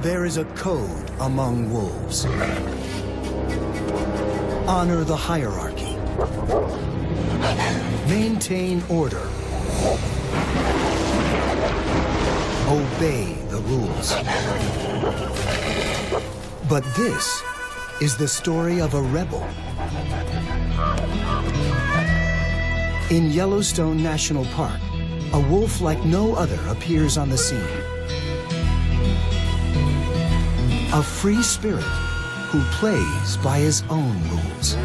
There is a code among wolves. Honor the hierarchy. Maintain order. Obey the rules. But this is the story of a rebel. In Yellowstone National Park, a wolf like no other appears on the scene. A free spirit who plays by his own rules.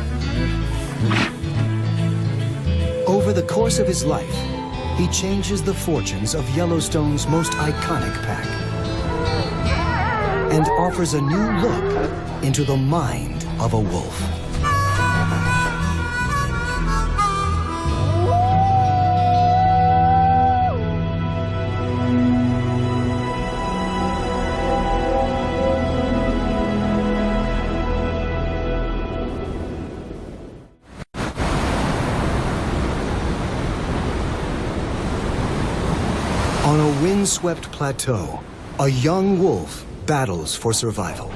Over the course of his life, he changes the fortunes of Yellowstone's most iconic pack and offers a new look into the mind of a wolf. On a windswept plateau, a young wolf battles for survival.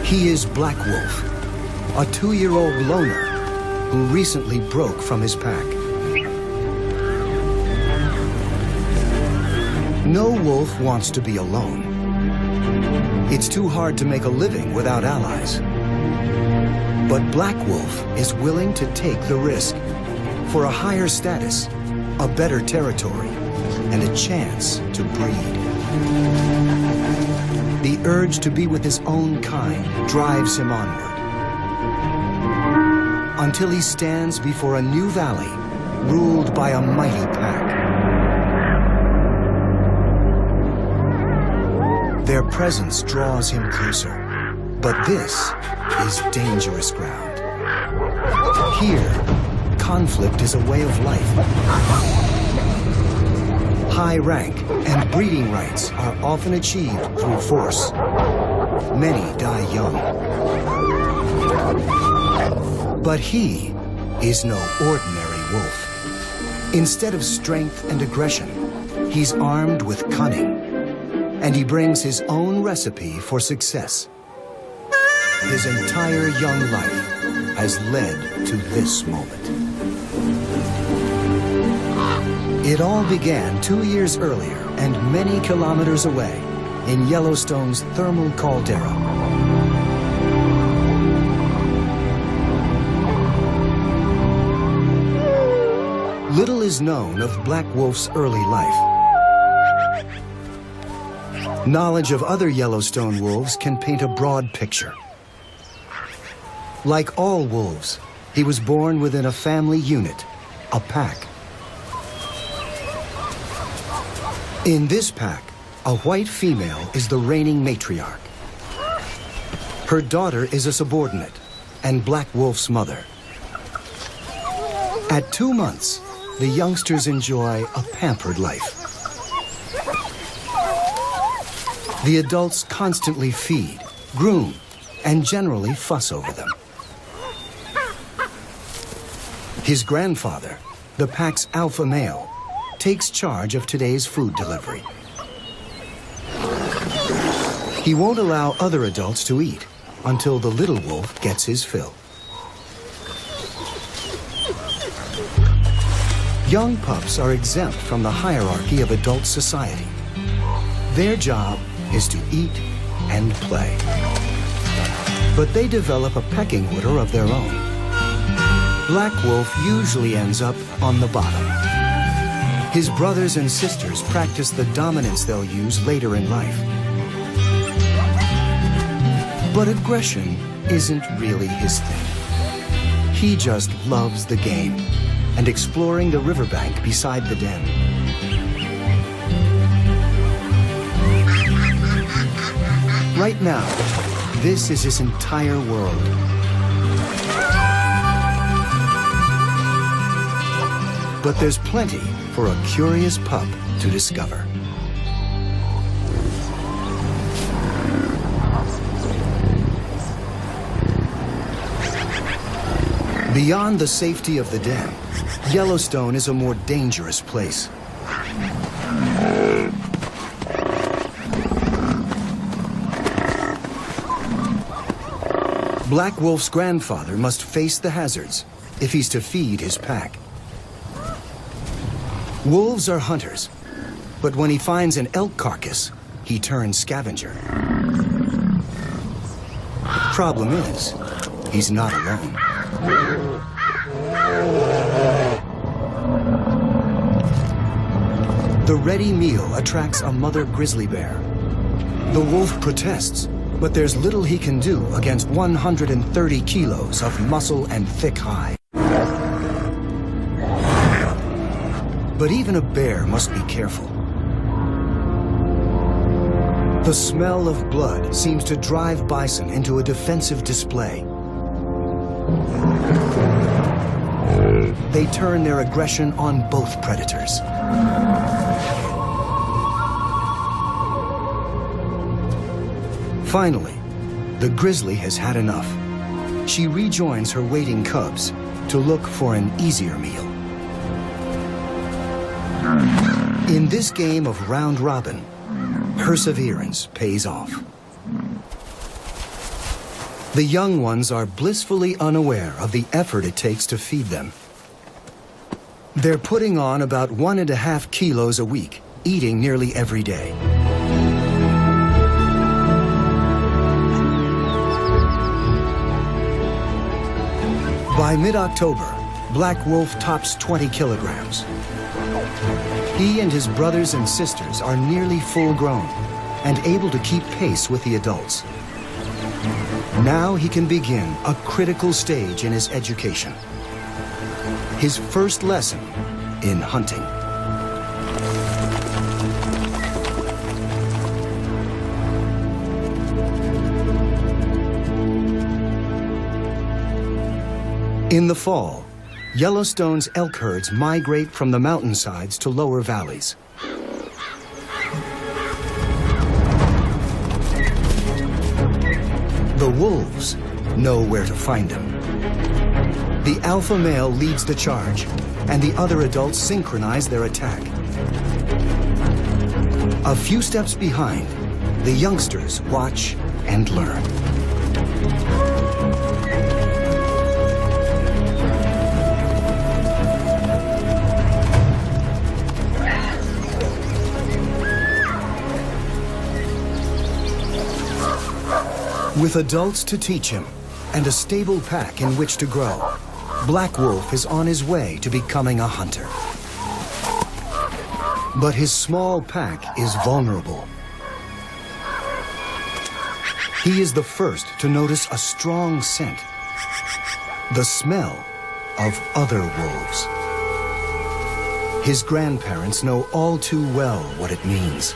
He is Black Wolf, a 2-year-old loner who recently broke from his pack. No wolf wants to be alone. It's too hard to make a living without allies. But Black Wolf is willing to take the risk for a higher status, a better territory, and a chance to breed. The urge to be with his own kind drives him onward, until he stands before a new valley ruled by a mighty pack. Their presence draws him closer, but this is dangerous ground. Here, conflict is a way of life. High rank and breeding rights are often achieved through force. Many die young. But he is no ordinary wolf. Instead of strength and aggression, he's armed with cunning, and he brings his own recipe for success. His entire young life has led to this moment. It all began 2 years earlier and many kilometers away in Yellowstone's thermal caldera. Little is known of Black Wolf's early life. Knowledge of other Yellowstone wolves can paint a broad picture. Like all wolves, he was born within a family unit, a pack. In this pack, a white female is the reigning matriarch. Her daughter is a subordinate and Black Wolf's mother. At 2 months, the youngsters enjoy a pampered life. The adults constantly feed, groom, and generally fuss over them. His grandfather, the pack's alpha male, takes charge of today's food delivery. He won't allow other adults to eat until the little wolf gets his fill. Young pups are exempt from the hierarchy of adult society. Their job is to eat and play. But they develop a pecking order of their own. Black Wolf usually ends up on the bottom. His brothers and sisters practice the dominance they'll use later in life. But aggression isn't really his thing. He just loves the game and exploring the riverbank beside the den. Right now, this is his entire world. But there's plenty for a curious pup to discover. Beyond the safety of the den, Yellowstone is a more dangerous place. Black Wolf's grandfather must face the hazards if he's to feed his pack. Wolves are hunters, but when he finds an elk carcass, he turns scavenger. Problem is, he's not alone. The ready meal attracts a mother grizzly bear. The wolf protests, but there's little he can do against 130 kilos of muscle and thick hide. But even a bear must be careful. The smell of blood seems to drive bison into a defensive display. They turn their aggression on both predators. Finally, the grizzly has had enough. She rejoins her waiting cubs to look for an easier meal. In this game of round robin, perseverance pays off. The young ones are blissfully unaware of the effort it takes to feed them. They're putting on about 1.5 kilos a week, eating nearly every day. By mid-October, Black Wolf tops 20 kilograms. He and his brothers and sisters are nearly full-grown and able to keep pace with the adults. Now he can begin a critical stage in his education. His first lesson in hunting. In the fall, Yellowstone's elk herds migrate from the mountainsides to lower valleys. The wolves know where to find him. The alpha male leads the charge, and the other adults synchronize their attack. A few steps behind, the youngsters watch and learn. With adults to teach him and a stable pack in which to grow, Black Wolf is on his way to becoming a hunter. But his small pack is vulnerable. He is the first to notice a strong scent, the smell of other wolves. His grandparents know all too well what it means.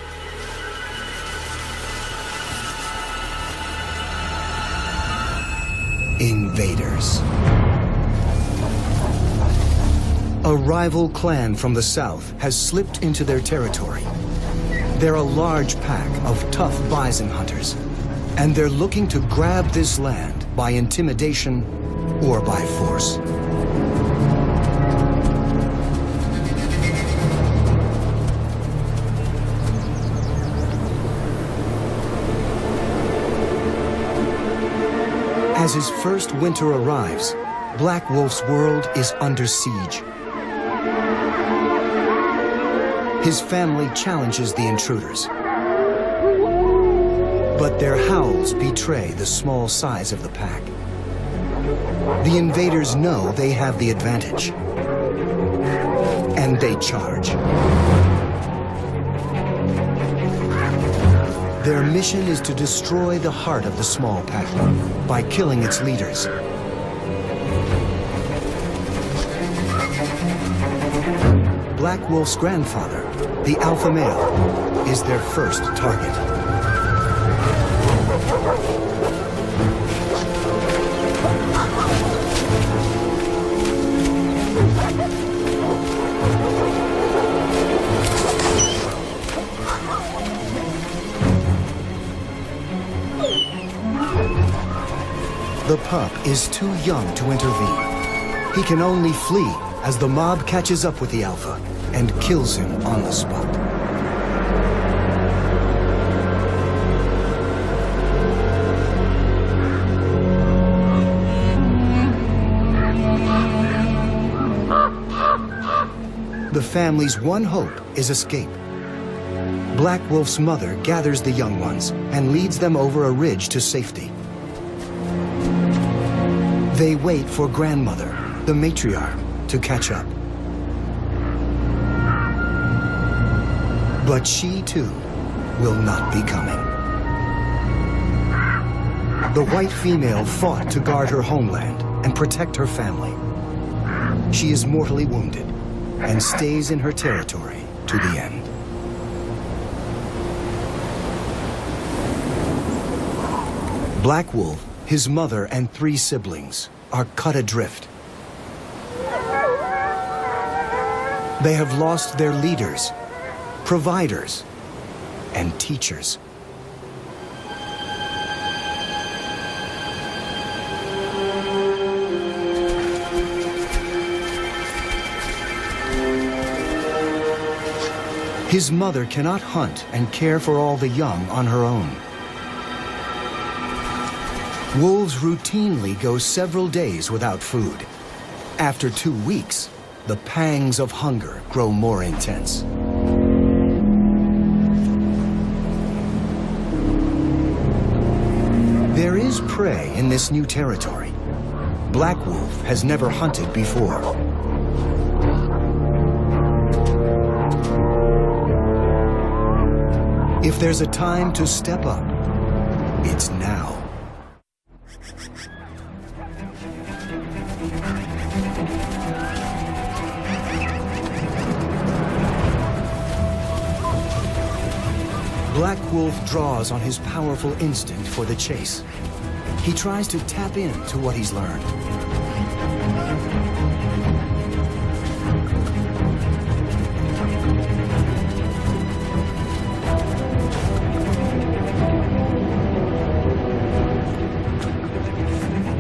Invaders. A rival clan from the south has slipped into their territory. They're a large pack of tough bison hunters, and they're looking to grab this land by intimidation or by force. As his first winter arrives, Black Wolf's world is under siege. His family challenges the intruders, but their howls betray the small size of the pack. The invaders know they have the advantage, and they charge. Their mission is to destroy the heart of the small pack by killing its leaders. Black Wolf's grandfather, the alpha male, is their first target. The pup is too young to intervene. He can only flee as the mob catches up with the alpha and kills him on the spot. The family's one hope is escape. Black Wolf's mother gathers the young ones and leads them over a ridge to safety. They wait for grandmother, the matriarch, to catch up. But she, too, will not be coming. The white female fought to guard her homeland and protect her family. She is mortally wounded and stays in her territory to the end. Black Wolf, his mother, and 3 siblings are cut adrift. They have lost their leaders, providers, and teachers. His mother cannot hunt and care for all the young on her own. Wolves routinely go several days without food. After 2 weeks, the pangs of hunger grow more intense. There is prey in this new territory. Black Wolf has never hunted before. If there's a time to step up, it's now. Black Wolf draws on his powerful instinct for the chase. He tries to tap into what he's learned.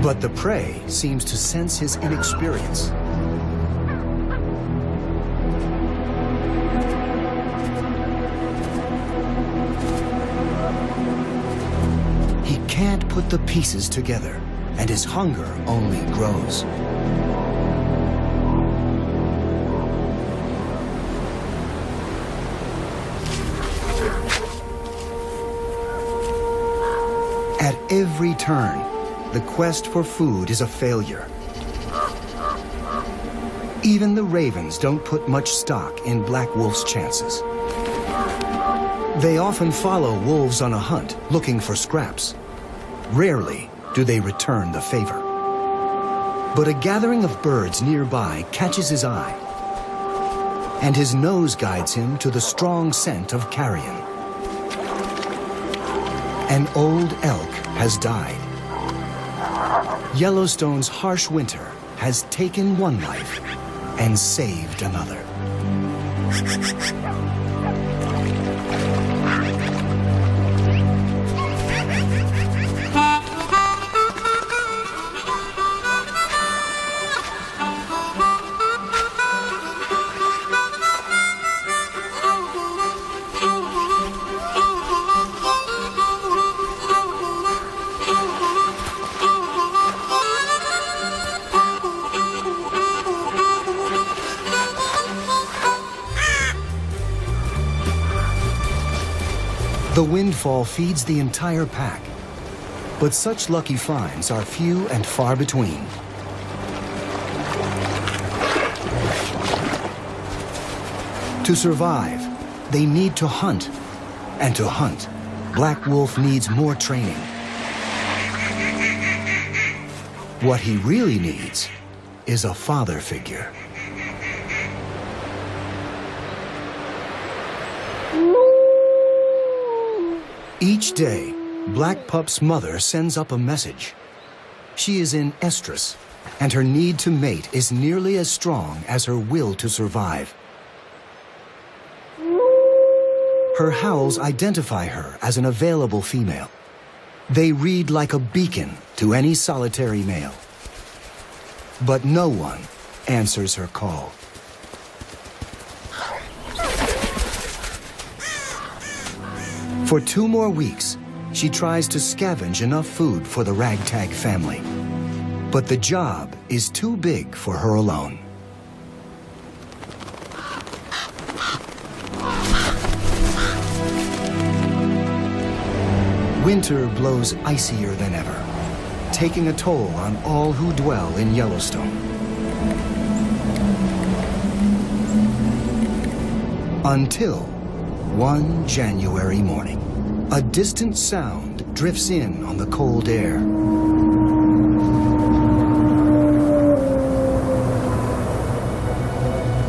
But the prey seems to sense his inexperience. He can't put the pieces together, and his hunger only grows. At every turn, the quest for food is a failure. Even the ravens don't put much stock in Black Wolf's chances. They often follow wolves on a hunt, looking for scraps. Rarely do they return the favor. But a gathering of birds nearby catches his eye, and his nose guides him to the strong scent of carrion. An old elk has died. Yellowstone's harsh winter has taken one life and saved another. The windfall feeds the entire pack, but such lucky finds are few and far between. To survive, they need to hunt, and to hunt, Black Wolf needs more training. What he really needs is a father figure. Each day, Black Pup's mother sends up a message. She is in estrus, and her need to mate is nearly as strong as her will to survive. Her howls identify her as an available female. They read like a beacon to any solitary male. But no one answers her call. For 2 more weeks, she tries to scavenge enough food for the ragtag family. But the job is too big for her alone. Winter blows icier than ever, taking a toll on all who dwell in Yellowstone. Until one January morning, a distant sound drifts in on the cold air.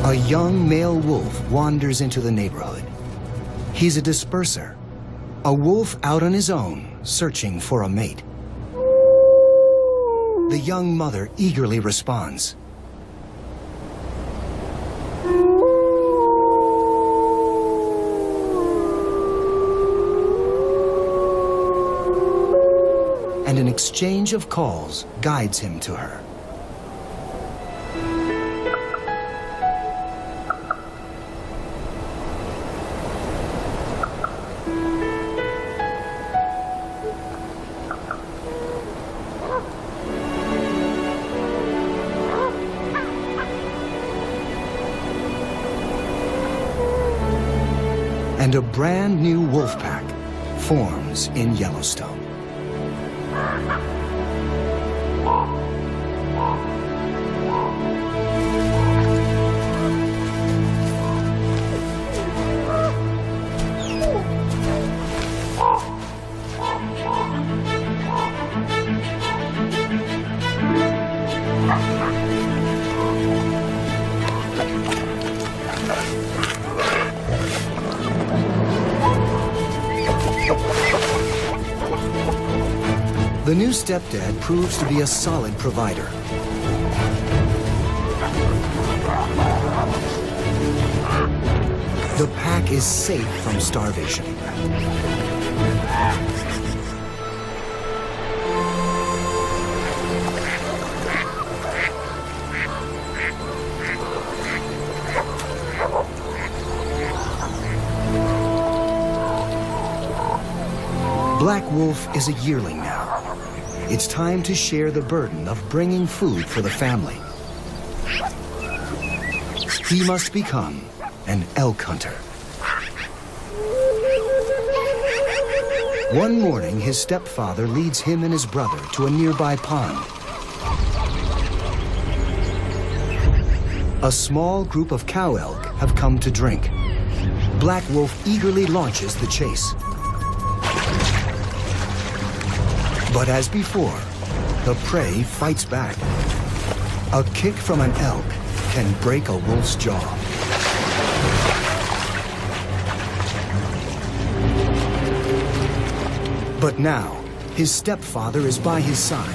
A young male wolf wanders into the neighborhood. He's a disperser, a wolf out on his own, searching for a mate. The young mother eagerly responds. And an exchange of calls guides him to her. And a brand new wolf pack forms in Yellowstone. The new stepdad proves to be a solid provider. The pack is safe from starvation. Black Wolf is a yearling now. It's time to share the burden of bringing food for the family. He must become an elk hunter. One morning, his stepfather leads him and his brother to a nearby pond. A small group of cow elk have come to drink. Black Wolf eagerly launches the chase. But as before, the prey fights back. A kick from an elk can break a wolf's jaw. But now, his stepfather is by his side.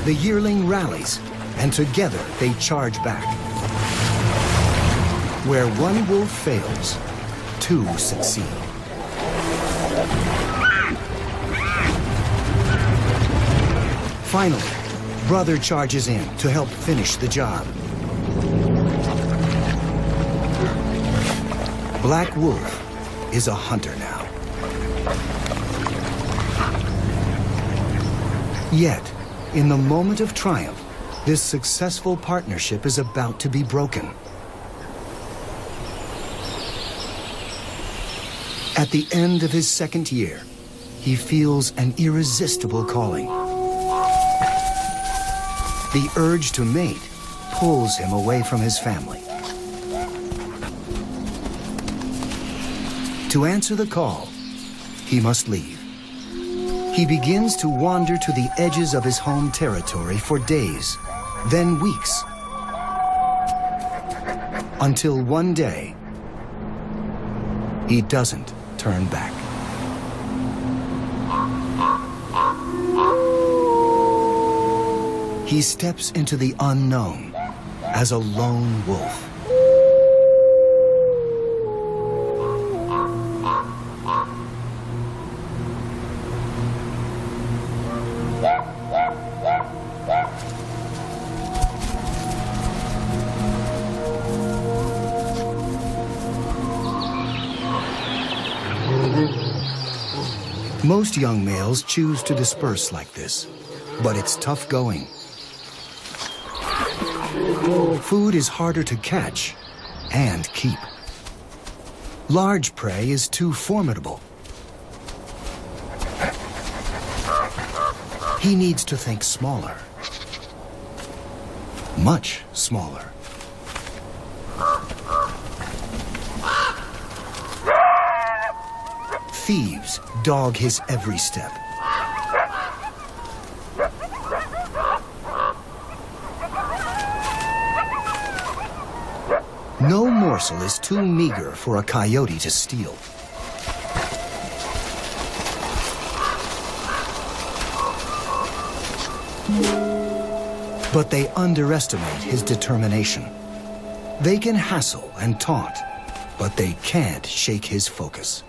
The yearling rallies, and together they charge back. Where one wolf fails, 2 succeed. Finally, brother charges in to help finish the job. Black Wolf is a hunter now. Yet, in the moment of triumph, this successful partnership is about to be broken. At the end of his 2nd year, he feels an irresistible calling. The urge to mate pulls him away from his family. To answer the call, he must leave. He begins to wander to the edges of his home territory for days, then weeks, until one day, he doesn't turn back. He steps into the unknown as a lone wolf. Most young males choose to disperse like this, but it's tough going. Food is harder to catch and keep. Large prey is too formidable. He needs to think smaller. Much smaller. Thieves dog his every step. No morsel is too meager for a coyote to steal. But they underestimate his determination. They can hassle and taunt, but they can't shake his focus.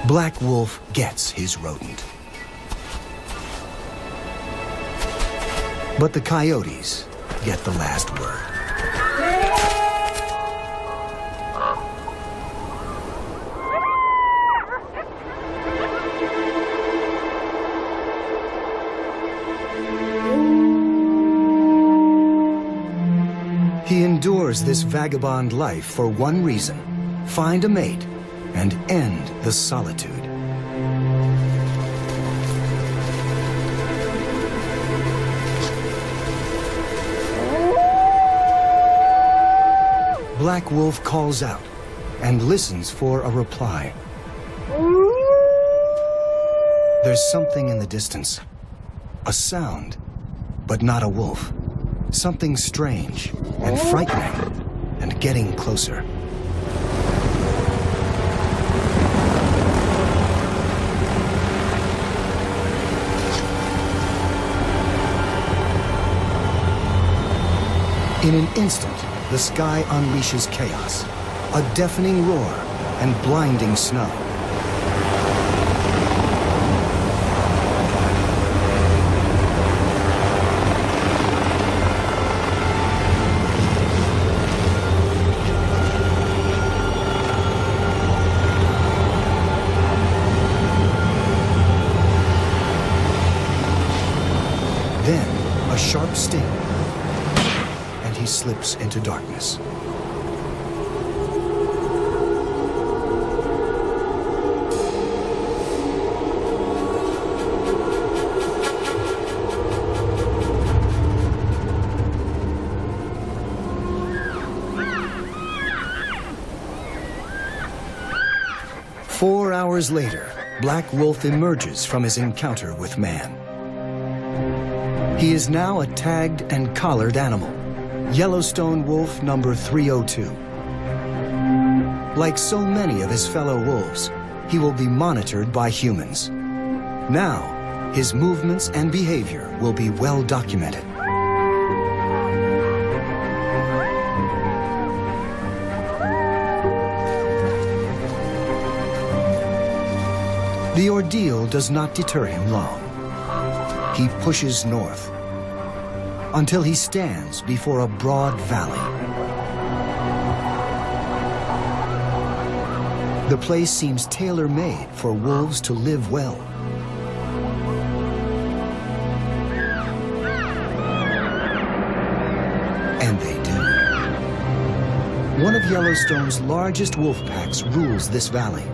Black Wolf gets his rodent. But the coyotes get the last word. He endures this vagabond life for one reason: find a mate and end the solitude. Black Wolf calls out and listens for a reply. There's something in the distance. A sound, but not a wolf. Something strange and frightening and getting closer. In an instant, the sky unleashes chaos, a deafening roar and blinding snow. Then, a sharp sting. He slips into darkness. Four hours later, Black Wolf emerges from his encounter with man. He is now a tagged and collared animal. Yellowstone wolf number 302. Like so many of his fellow wolves, he will be monitored by humans. Now, his movements and behavior will be well documented. The ordeal does not deter him long. He pushes north until he stands before a broad valley. The place seems tailor-made for wolves to live well. And they do. One of Yellowstone's largest wolf packs rules this valley.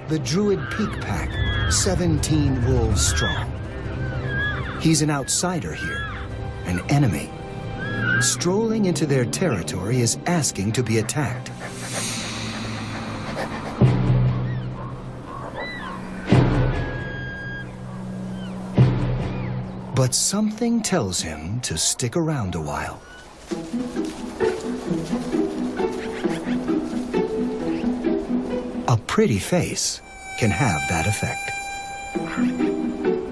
The Druid Peak Pack, 17 wolves strong. He's an outsider here. An enemy. Strolling into their territory is asking to be attacked. But something tells him to stick around a while. A pretty face can have that effect.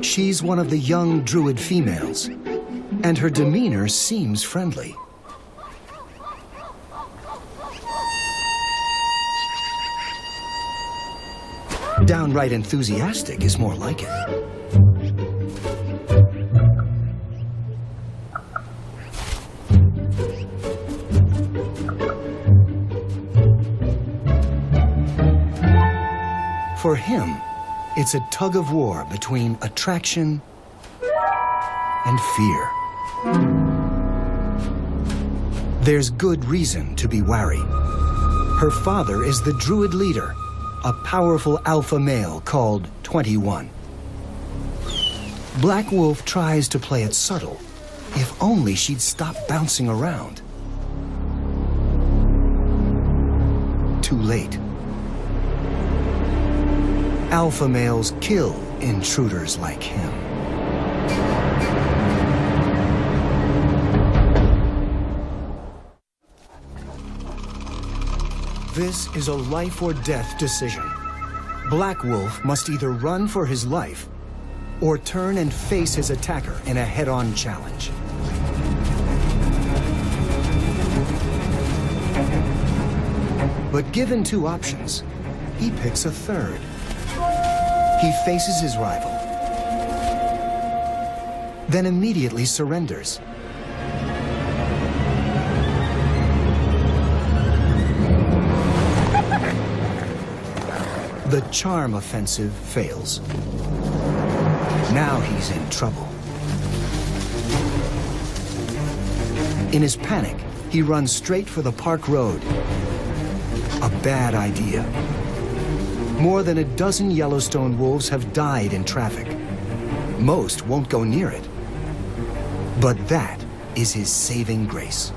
She's one of the young Druid females, and her demeanor seems friendly. Downright enthusiastic is more like it. For him, it's a tug of war between attraction and fear. There's good reason to be wary. Her father is the Druid leader, a powerful alpha male called 21. Black Wolf tries to play it subtle. If only she'd stop bouncing around. Too late. Alpha males kill intruders like him. This is a life or death decision. Black Wolf must either run for his life or turn and face his attacker in a head-on challenge. But given two options, he picks a third. He faces his rival, then immediately surrenders. The charm offensive fails. Now he's in trouble. In his panic, he runs straight for the park road. A bad idea. More than a dozen Yellowstone wolves have died in traffic. Most won't go near it. But that is his saving grace.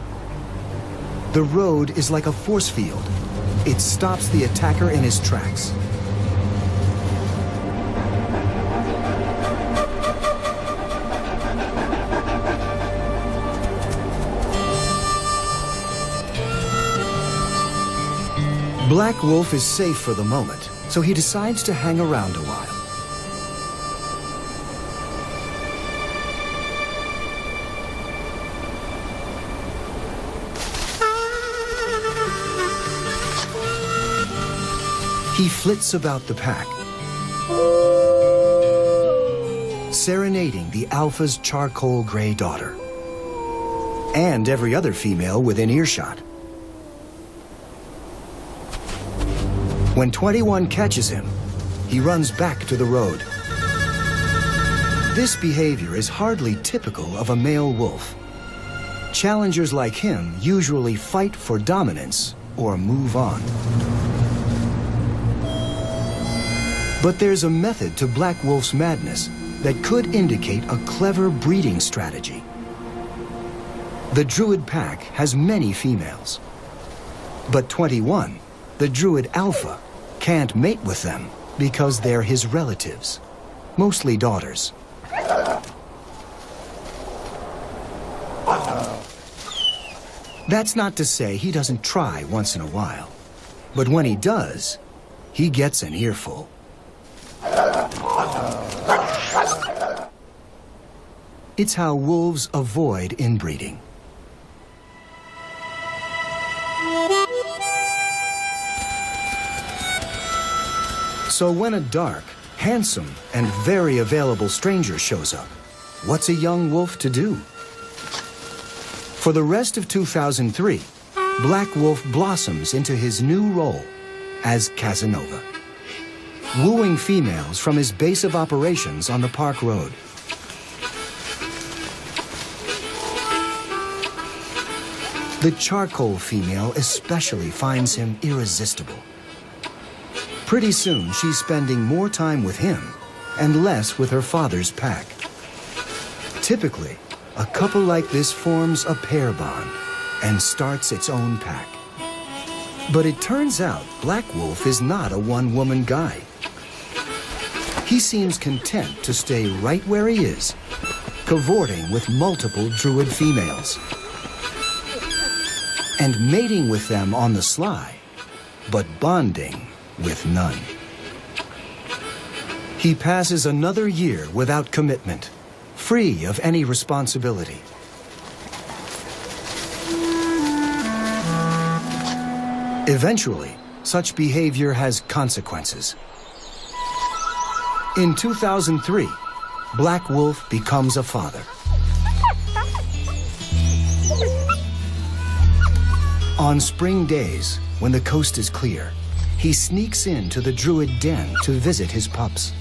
The road is like a force field. It stops the attacker in his tracks. Black Wolf is safe for the moment, so he decides to hang around a while. He flits about the pack, serenading the alpha's charcoal gray daughter, and every other female within earshot. When 21 catches him, he runs back to the road. This behavior is hardly typical of a male wolf. Challengers like him usually fight for dominance or move on. But there's a method to Black Wolf's madness that could indicate a clever breeding strategy. The Druid pack has many females, but 21, the Druid alpha, can't mate with them because they're his relatives, mostly daughters. That's not to say he doesn't try once in a while, but when he does, he gets an earful. It's how wolves avoid inbreeding. So when a dark, handsome, and very available stranger shows up, what's a young wolf to do? For the rest of 2003, Black Wolf blossoms into his new role as Casanova, wooing females from his base of operations on the park road. The charcoal female especially finds him irresistible. Pretty soon, she's spending more time with him and less with her father's pack. Typically, a couple like this forms a pair bond and starts its own pack. But it turns out Black Wolf is not a one-woman guy. He seems content to stay right where he is, cavorting with multiple Druid females and mating with them on the sly, but bonding with none. He passes another year without commitment, free of any responsibility. Eventually, such behavior has consequences. In 2003, Black Wolf becomes a father. On spring days, when the coast is clear, he sneaks into the Druid den to visit his pups.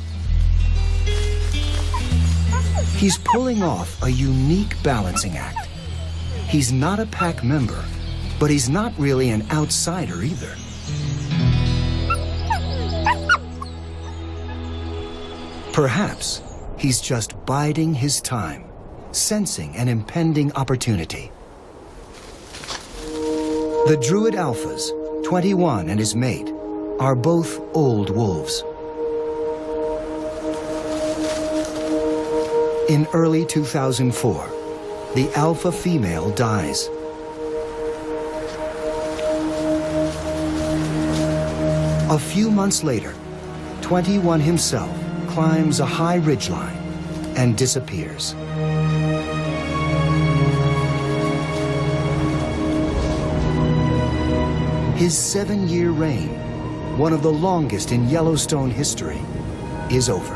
He's pulling off a unique balancing act. He's not a pack member, but he's not really an outsider either. Perhaps he's just biding his time, sensing an impending opportunity. The Druid alphas, 21 and his mate, are both old wolves. In early 2004, the alpha female dies. A few months later, 21 himself climbs a high ridgeline and disappears. His 7-year reign, one of the longest in Yellowstone history, is over.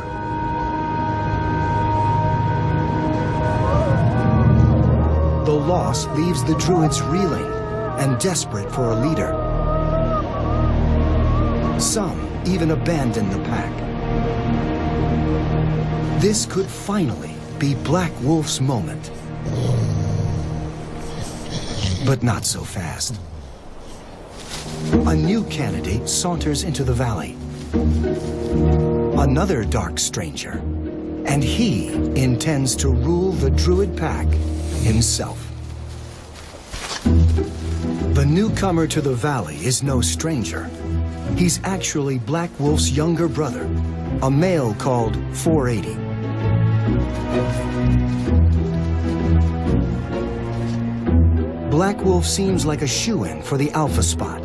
The loss leaves the Druids reeling and desperate for a leader. Some even abandon the pack. This could finally be Black Wolf's moment. But not so fast. A new candidate saunters into the valley. Another dark stranger, and he intends to rule the Druid pack himself. The newcomer to the valley is no stranger. He's actually Black Wolf's younger brother, a male called 480. Black Wolf seems like a shoo-in for the alpha spot,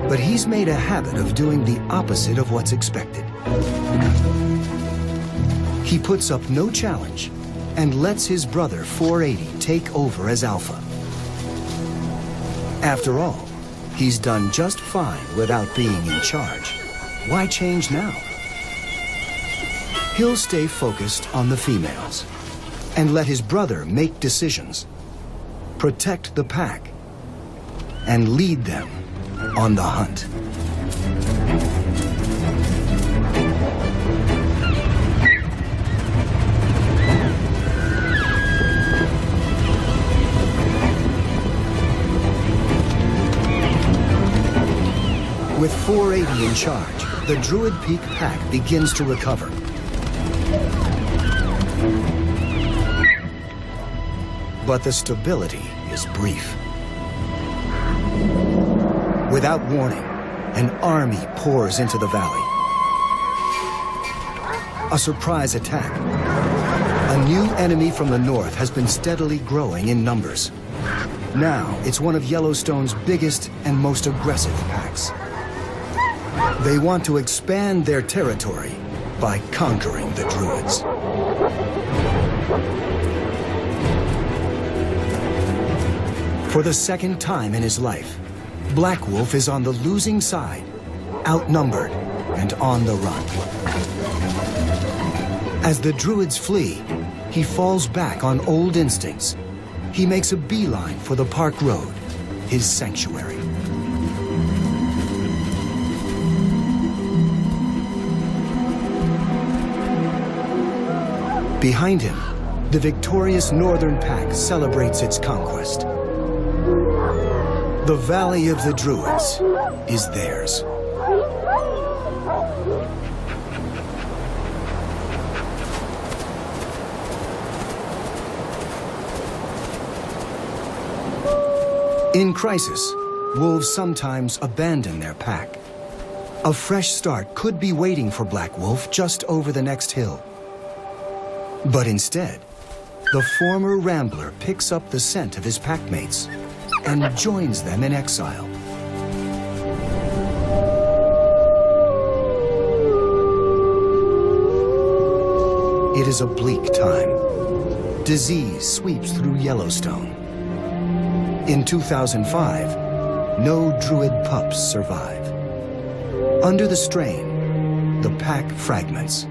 but he's made a habit of doing the opposite of what's expected. He puts up no challenge and lets his brother 480 take over as alpha. After all, he's done just fine without being in charge. Why change now? He'll stay focused on the females and let his brother make decisions, protect the pack, and lead them on the hunt. With 480 in charge, the Druid Peak pack begins to recover. But the stability is brief. Without warning, an army pours into the valley. A surprise attack. A new enemy from the north has been steadily growing in numbers. Now, it's one of Yellowstone's biggest and most aggressive packs. They want to expand their territory by conquering the Druids. For the second time in his life, Black Wolf is on the losing side, outnumbered and on the run. As the Druids flee, he falls back on old instincts. He makes a beeline for the Park Road, his sanctuary. Behind him, the victorious Northern Pack celebrates its conquest. The Valley of the Druids is theirs. In crisis, wolves sometimes abandon their pack. A fresh start could be waiting for Black Wolf just over the next hill. But instead, the former Rambler picks up the scent of his packmates and joins them in exile. It is a bleak time. Disease sweeps through Yellowstone. In 2005, no Druid pups survive. Under the strain, the pack fragments.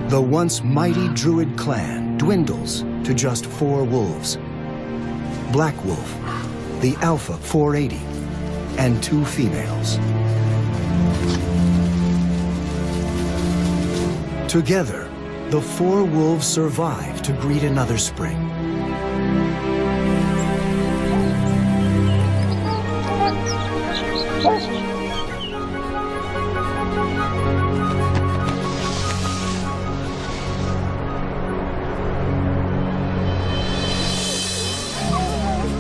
The once mighty Druid clan dwindles to just 4 wolves. Black Wolf, the Alpha 480, and 2 females. Together, the four wolves survive to greet another spring.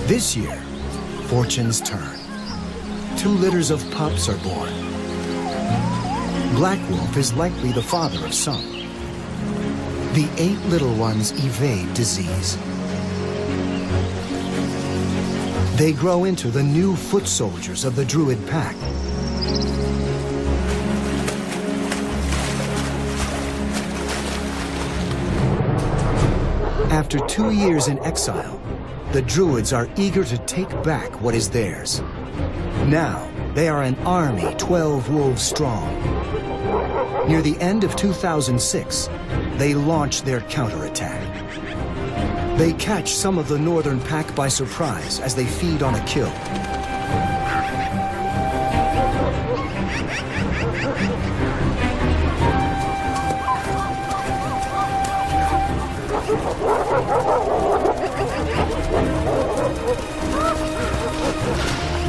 This year, fortunes turn. Two litters of pups are born. Black Wolf is likely the father of some. The 8 little ones evade disease. They grow into the new foot soldiers of the Druid pack. After 2 years in exile, the Druids are eager to take back what is theirs. Now, they are an army 12 wolves strong. Near the end of 2006, they launch their counterattack. They catch some of the northern pack by surprise as they feed on a kill.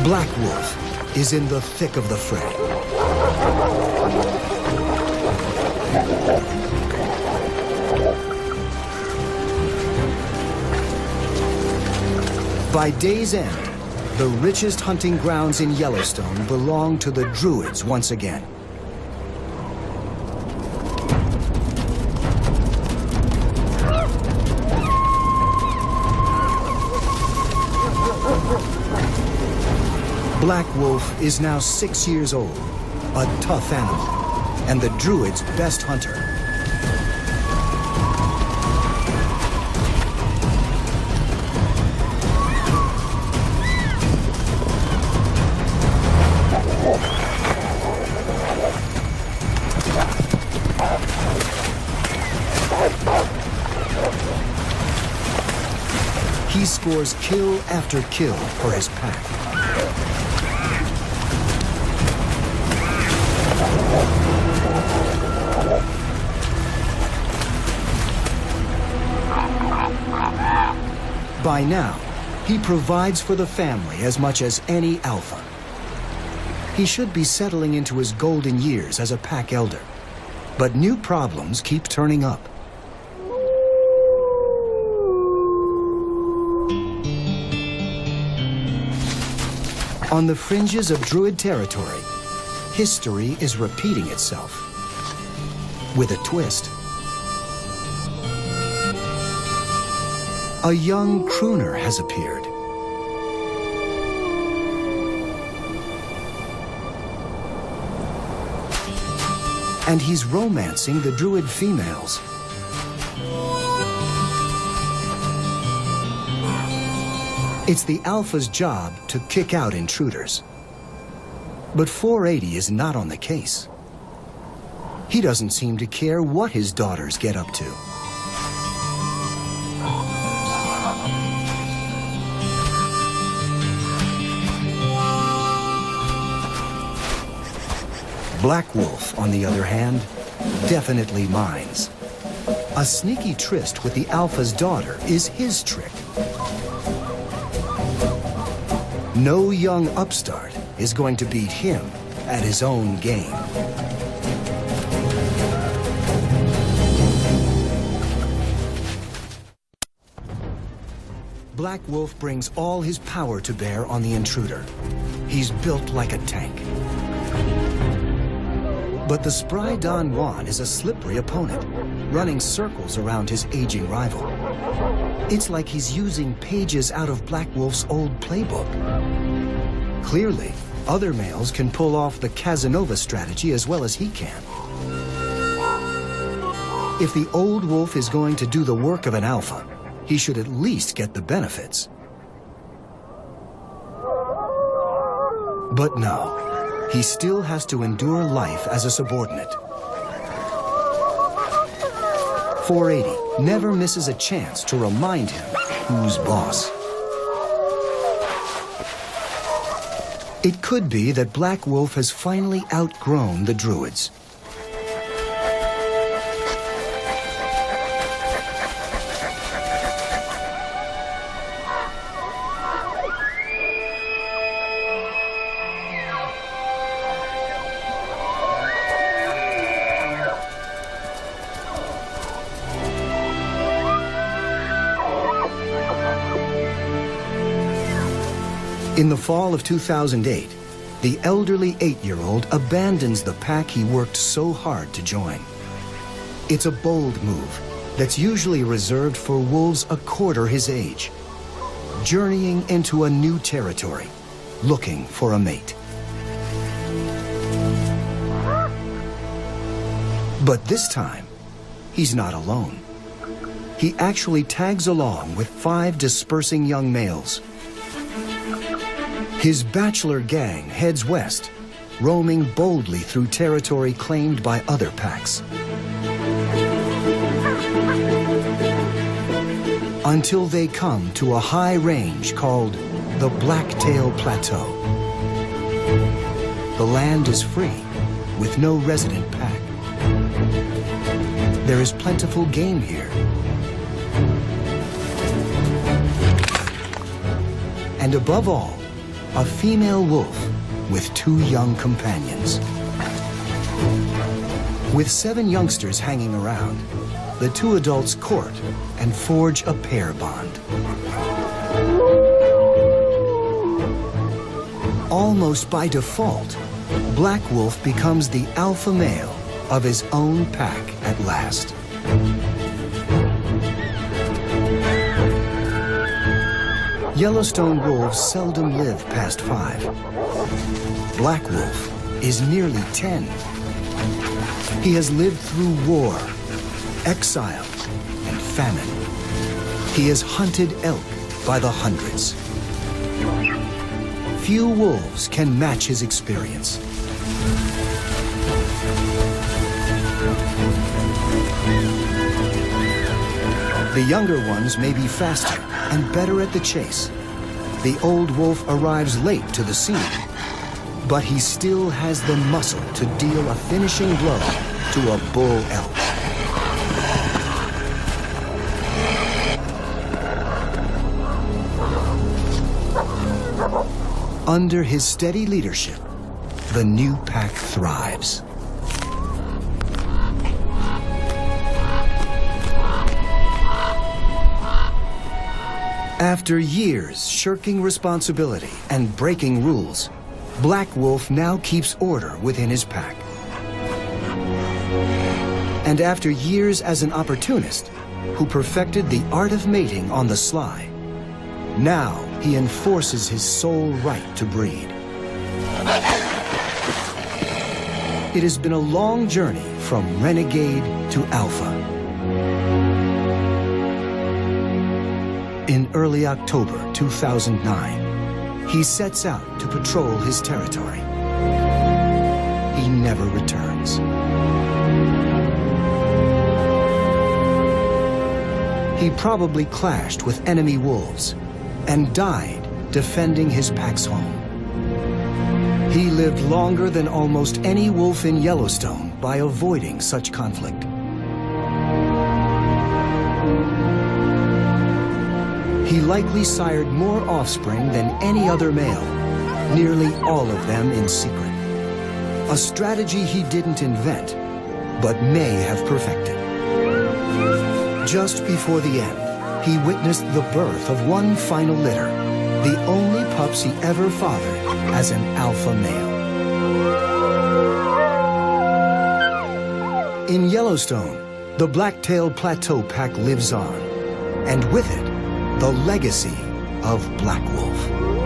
Black Wolf is in the thick of the fray. By day's end, the richest hunting grounds in Yellowstone belong to the Druids once again. Black Wolf is now 6 years old, a tough animal, and the Druids' best hunter. He scores kill after kill for his pack. By now, he provides for the family as much as any alpha. He should be settling into his golden years as a pack elder, but new problems keep turning up. On the fringes of Druid territory, history is repeating itself with a twist. A young crooner has appeared. And he's romancing the Druid females. It's the alpha's job to kick out intruders. But 480 is not on the case. He doesn't seem to care what his daughters get up to. Black Wolf, on the other hand, definitely minds. A sneaky tryst with the alpha's daughter is his trick. No young upstart is going to beat him at his own game. Black Wolf brings all his power to bear on the intruder. He's built like a tank. But the spry Don Juan is a slippery opponent, running circles around his aging rival. It's like he's using pages out of Black Wolf's old playbook. Clearly, other males can pull off the Casanova strategy as well as he can. If the old wolf is going to do the work of an alpha, he should at least get the benefits. But no. He still has to endure life as a subordinate. 480 never misses a chance to remind him who's boss. It could be that Black Wolf has finally outgrown the Druids. In the fall of 2008, the elderly 8-year-old abandons the pack he worked so hard to join. It's a bold move that's usually reserved for wolves a quarter his age, journeying into a new territory, looking for a mate. But this time, he's not alone. He actually tags along with 5 dispersing young males. His bachelor gang heads west, roaming boldly through territory claimed by other packs. Until they come to a high range called the Blacktail Plateau. The land is free, with no resident pack. There is plentiful game here. And above all, a female wolf with 2 young companions. With 7 youngsters hanging around, the 2 adults court and forge a pair bond. Almost by default, Black Wolf becomes the alpha male of his own pack at last. Yellowstone wolves seldom live past 5. Black Wolf is nearly 10. He has lived through war, exile, and famine. He has hunted elk by the hundreds. Few wolves can match his experience. The younger ones may be faster and better at the chase. The old wolf arrives late to the scene, but he still has the muscle to deal a finishing blow to a bull elk. Under his steady leadership, the new pack thrives. After years shirking responsibility and breaking rules, Black Wolf now keeps order within his pack. And after years as an opportunist who perfected the art of mating on the sly, now he enforces his sole right to breed. It has been a long journey from renegade to alpha. In early October 2009, he sets out to patrol his territory. He never returns. He probably clashed with enemy wolves and died defending his pack's home. He lived longer than almost any wolf in Yellowstone by avoiding such conflict. He likely sired more offspring than any other male, nearly all of them in secret. A strategy he didn't invent, but may have perfected. Just before the end, he witnessed the birth of one final litter, the only pups he ever fathered as an alpha male. In Yellowstone, the Blacktail Plateau pack lives on, and with it, the legacy of Black Wolf.